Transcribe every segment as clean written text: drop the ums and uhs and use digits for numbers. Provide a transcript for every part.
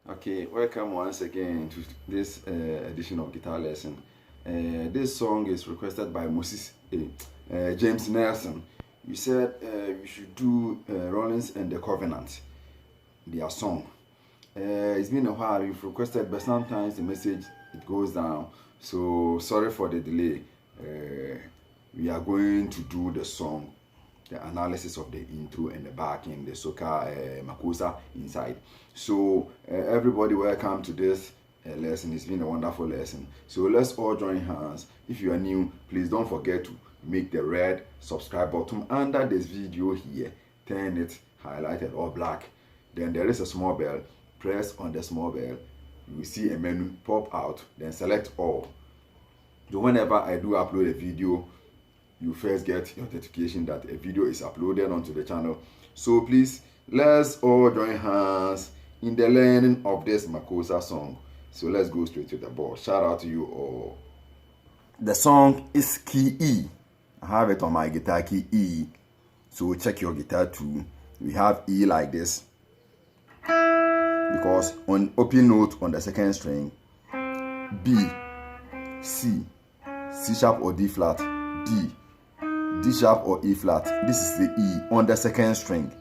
Okay, welcome once again to this edition of Guitar Lesson. This song is requested by Moses James Nelson. You said we should do Rollins and the Covenant, their song. It's been a while, you've requested, but sometimes the message it goes down. So sorry for the delay. We are going to do the song, the analysis of the intro and the backing, the soca makosa inside. So everybody, welcome to this lesson. It's been a wonderful lesson. So let's all join hands. If you are new, please don't forget to make the red subscribe button under this video here, turn it highlighted or black. Then there is a small bell. Press on the small bell. You will see a menu pop out, then select all. So whenever I do upload a video, you first get your notification that a video is uploaded onto the channel. So please, let's all join hands in the learning of this Makosa song. So let's go straight to the ball. Shout out to you all. The song is key E. I have it on my guitar, key E. So check your guitar too. We have E like this, because on open note on the second string, B, C, C sharp or D flat, D, D sharp or E flat. This is the E on the second string.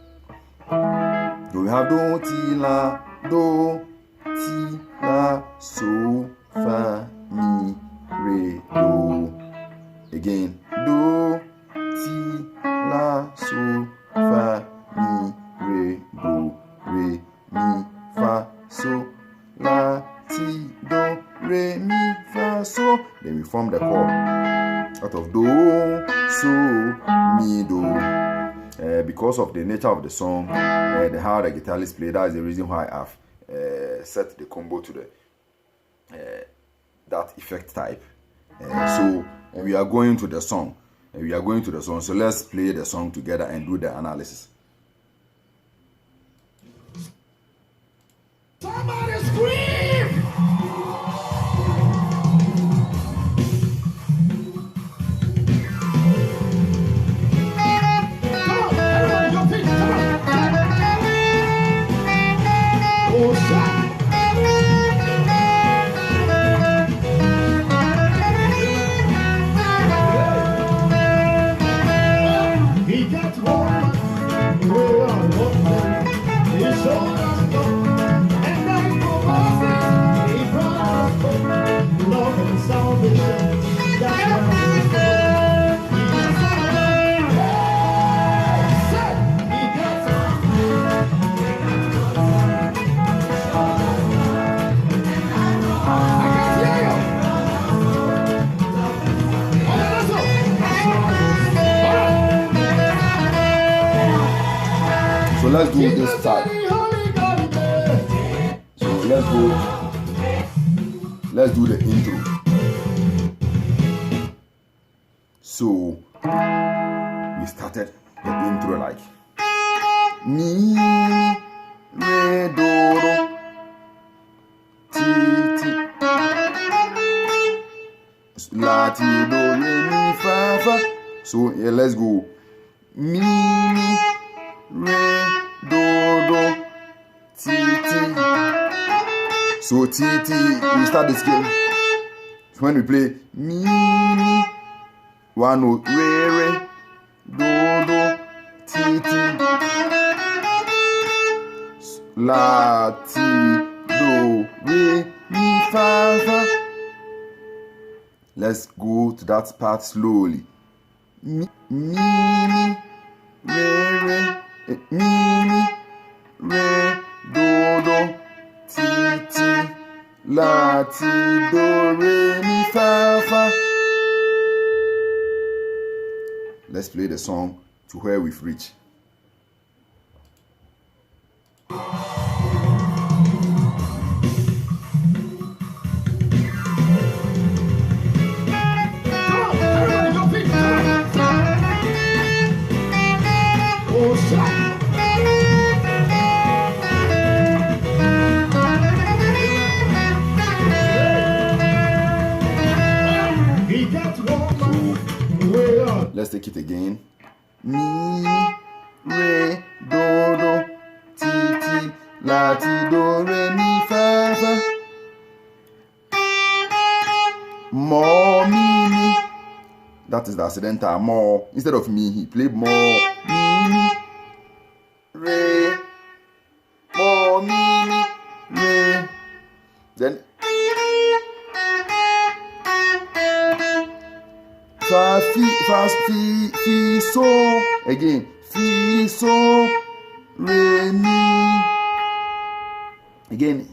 So we have do, ti, la, so, fa, mi, re, do. Again, do, ti, la, so, fa, mi, re, do, re, mi, fa, so, la, ti, do, re, mi, fa, so. Then we form the chord out of do, so, mi, do. Because of the nature of the song, how the guitarist play, that is the reason why I've set the combo to the that effect type. So we are going to the song. So let's play the song together and do the analysis. Somebody scream! So let's do this part. So let's do the intro. So we started the intro like mi, re, do, ti, ti, la, ti, do, re, mi, fa, fa. So yeah, let's go mi, re, do, ti, ti. So ti, ti, we start the scale. So when we play mi, one note, re, do, ti, ti, la, ti, do, re, mi, fa, fa. Let's go to that part slowly. Mi, re, mi, re, do, ti, ti, la, ti, do, re, mi, fa, fa. Let's play the song to where we've reached. Let's take it again. Mi, re, do, ti, ti, la, ti, do, re, mi, fa, fa. More, mi. That is the accidental. More. Instead of me, he played more, mi, re, more, mi, re. Then fa, fi, so. Again, fi, so, re, mi. Again.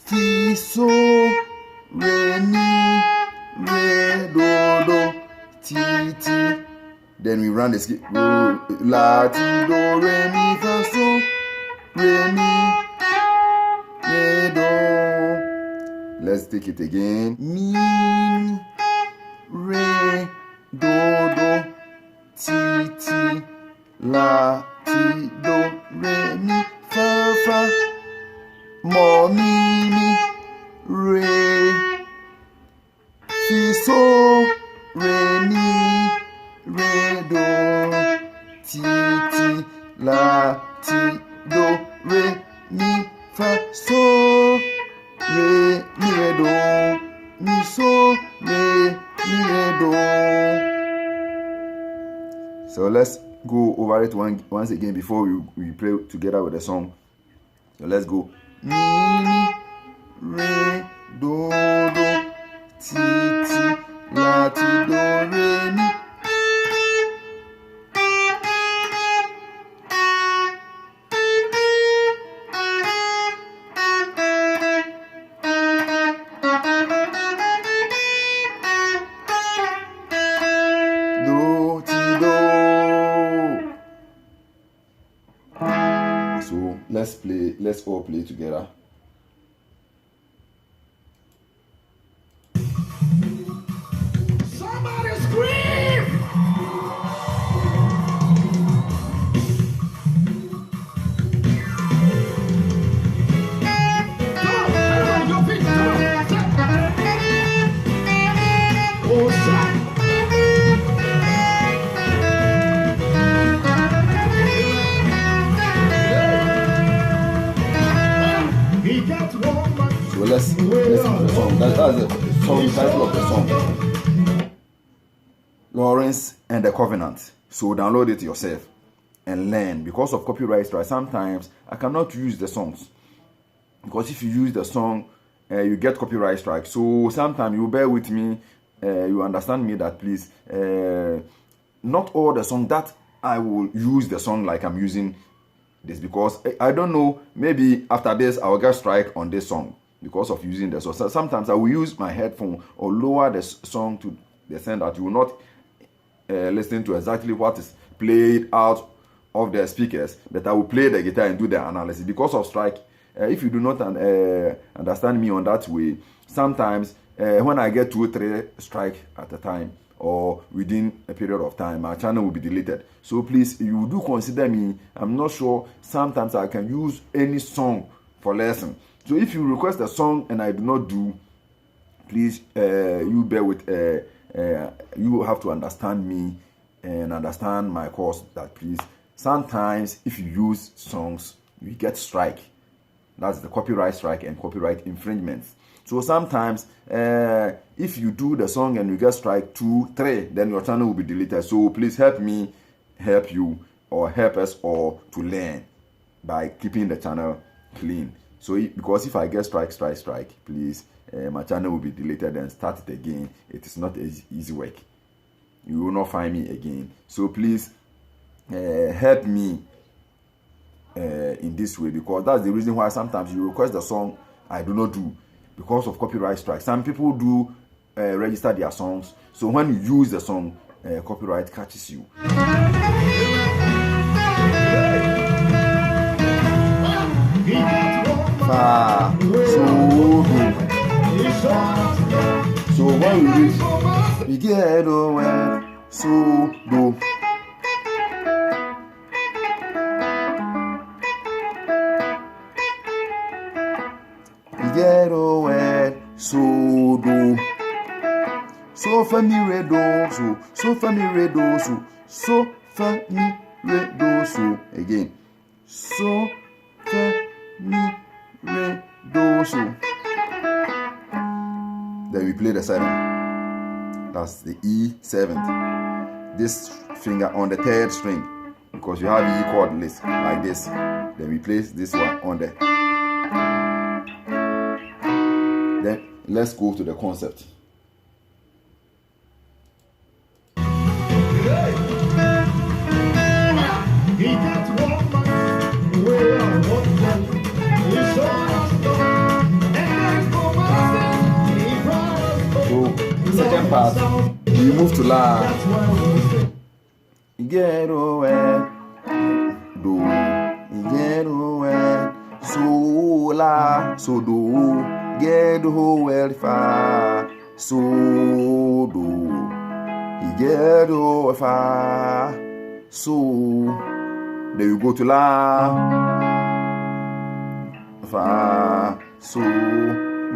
Fi, so, re, mi, re, do, ti, ti. Then we run the skip. La, ti, do, re, mi, fa, so, re, mi, re, do. Let's take it again. Mi, re, do, ti, ti. La, ti, do, re, mi, fa. Mo, mi, re, fi, so, re, mi, re, do, ti, la, ti, do, re, mi, fa, so, re, mi, re, do, mi, so, re, mi, re, do. So let's go over it once again before we play together with the song. So let's go. Mi, re, do, ti, la, ti, do, re, mi. Do, ti, do. So let's all play together. Somebody scream! Come on, everybody, your feet, come on. Oh, shit. He got one man. So let's listen to the song. That's the song, title of the song. Lawrence and the Covenant. So download it yourself and learn. Because of copyright strike, sometimes I cannot use the songs. Because if you use the song, you get copyright strike. So sometimes you bear with me, you understand me that please, not all the song that I will use the song like I'm using this, because I don't know, maybe after this I will get strike on this song because of using the song. So sometimes I will use my headphone or lower the song to the extent that you will not listen to exactly what is played out of the speakers, but I will play the guitar and do the analysis. Because of strike, if you do not understand me on that way, sometimes when I get 2 or 3 strike at a time or within a period of time, my channel will be deleted. So please, you do consider me. I'm not sure, sometimes I can use any song for lesson. So if you request a song and I do not do, please, you bear with, you have to understand me and understand my course, that please, sometimes if you use songs, you get strike. That's the copyright strike and copyright infringements. So sometimes, if you do the song and you get strike 2, 3, then your channel will be deleted. So please help me, help you, or help us all to learn by keeping the channel clean. So because if I get strike, please, my channel will be deleted and start it again. It is not easy work. You will not find me again. So please, help me in this way, because that's the reason why sometimes you request the song I do not do because of copyright strike. Some people do register their songs, so when you use the song, copyright catches you. Fa, so, do. So when we reach, we get away, so, do. Get away, so do. So fa mi re do, so fa mi re do, so fa mi re do, so again. so, fa, mi, re, do, so. Then we play the 7. That's the E7. This finger on the 3rd string, because you have E chord list like this. Then we place this one on the. Then let's go to the concept. He got one man, way on one man. He showed us love, and for mercy, he brought us home. So, second part, we move to La. That's why we sing. Get away, do, get away, so La, so do, get away, fa, so do, get away, fa, so. Then you go to La, fa, so.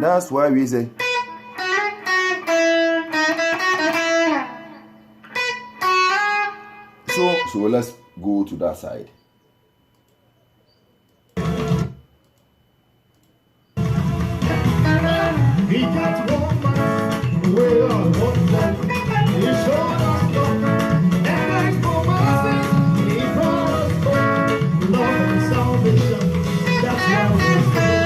That's why we say. So let's go to that side. He got one man, way on one man. He showed us love, and for mercy, he brought us home. Love and salvation, that's why we sing.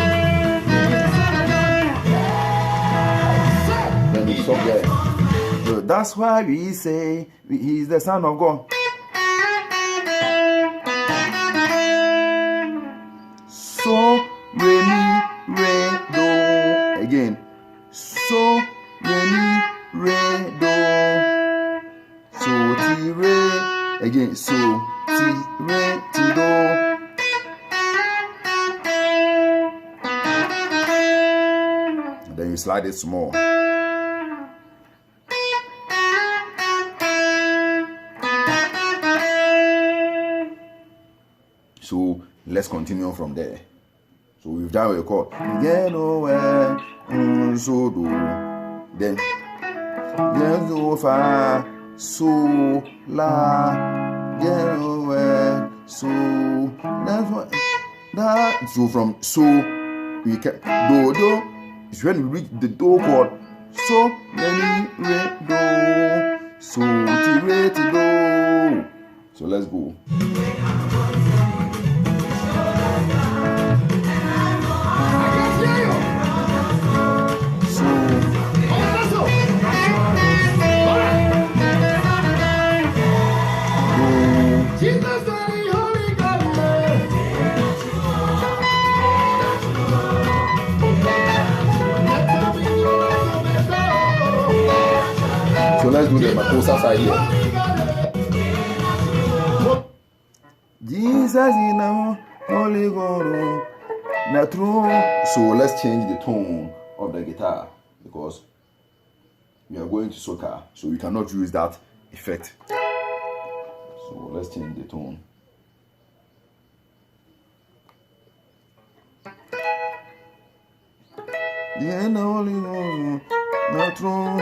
Then you stop there. So that's why we say he is the Son of God. So, re, mi, re, do. Again. So, re, mi, re, do. So, ti, re. Again. So, ti, re, ti, do. Then you slide it small. So, let's continue from there. So we've done what you call get away, so do. Then get so far, so la, get away, so. That's what that. So from so we can do. It's when we reach the do chord. So many re do, so ti re ti do. So let's go. Jesus, the Holy God. So let's do the Makosa side here. Jesus in the Holy God. Not true. So let's change the tone of the guitar because we are going to soca, so we cannot use that effect. So let's change the tone. Yeah, no, only no, not true.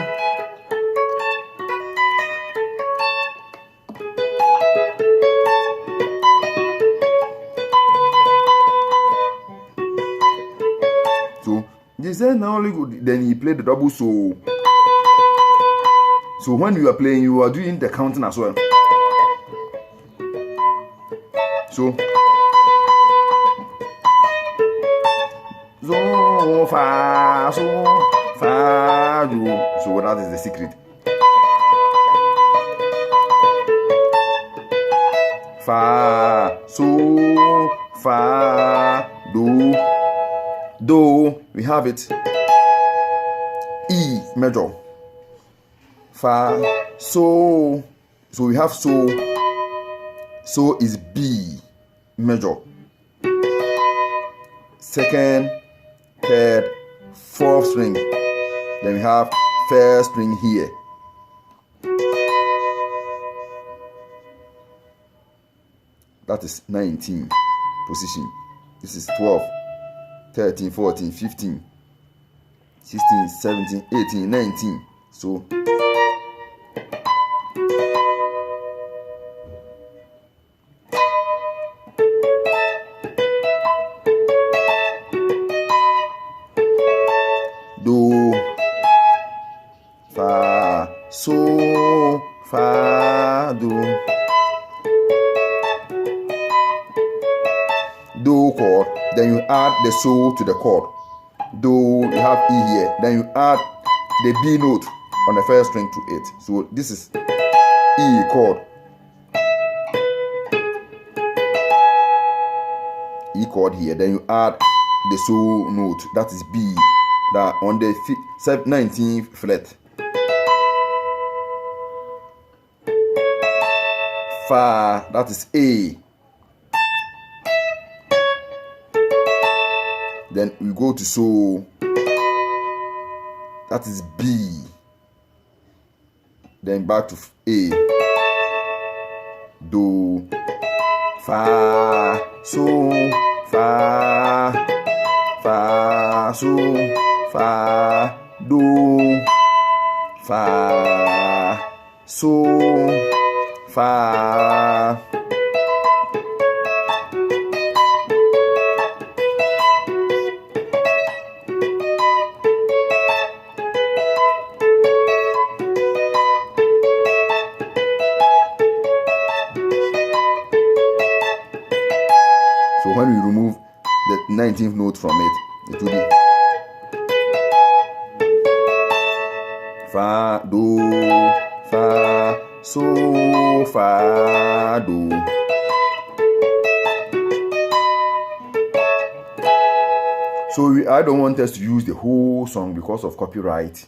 So this is not only good. Then he played the double so. So when you are playing, you are doing the counting as well. So fa, do. So that is the secret. Fa, so, fa, do. Do, we have it. E major. Fa, so. So we have so. So is B major. Second, third, fourth string. Then we have first string here. That is 19 position. This is 12, 13, 14, 15, 16, 17, 18, 19. So Do chord, then you add the so to the chord. Do, you have E here, then you add the B note on the first string to it. So this is E chord. E chord here, then you add the so note, that is B, that on the 19th fret. Fa, that is A. Then we go to so, that is B. Then back to A. Do, fa, so, fa, fa, so, fa, do, fa, so, fa. So when we remove the 19th note from it, it will be fa, do, fa, so, fa, do. So I don't want us to use the whole song because of copyright.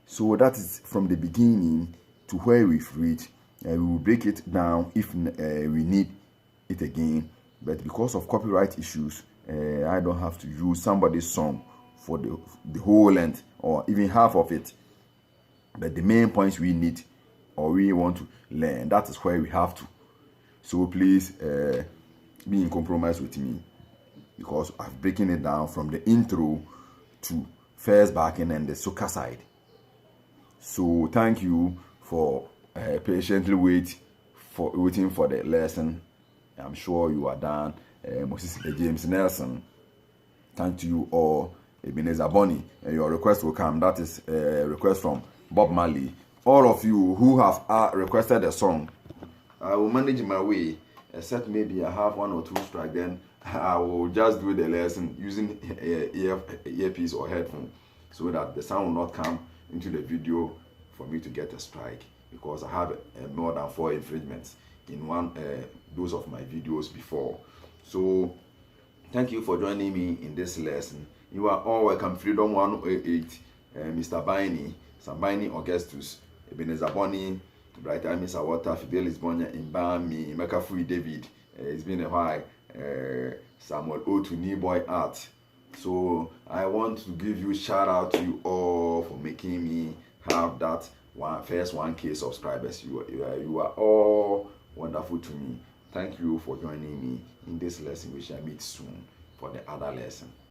So that is from the beginning to where we've reached. We will break it down if we need it again. But because of copyright issues, I don't have to use somebody's song for the whole length or even half of it. But the main points we need or we want to learn, that is where we have to. So please be in compromise with me, because I've broken it down from the intro to first backing and the soca side. So thank you for patiently waiting for the lesson. I'm sure you are done. Moses James Nelson, thank you all. Ebenezer Bonny, your request will come. That is a request from Bob Marley. All of you who have requested a song, I will manage my way, except maybe I have 1 or 2 strikes. Then I will just do the lesson using earpiece or headphone, so that the sound will not come into the video for me to get a strike, because I have more than 4 infringements in those of my videos before. So thank you for joining me in this lesson. You are all welcome. Freedom 108, Mr. Baini, Sambaini Augustus, Ebenezer Bonny, Bright Amy Sawata, Fidelis Bonya, Imbami, Mekafui David. It's been a while. Samuel Otu, New Boy Art. So I want to give you shout out to you all for making me have that first 1K subscribers. You are all wonderful to me. Thank you for joining me in this lesson. We shall meet soon for the other lesson.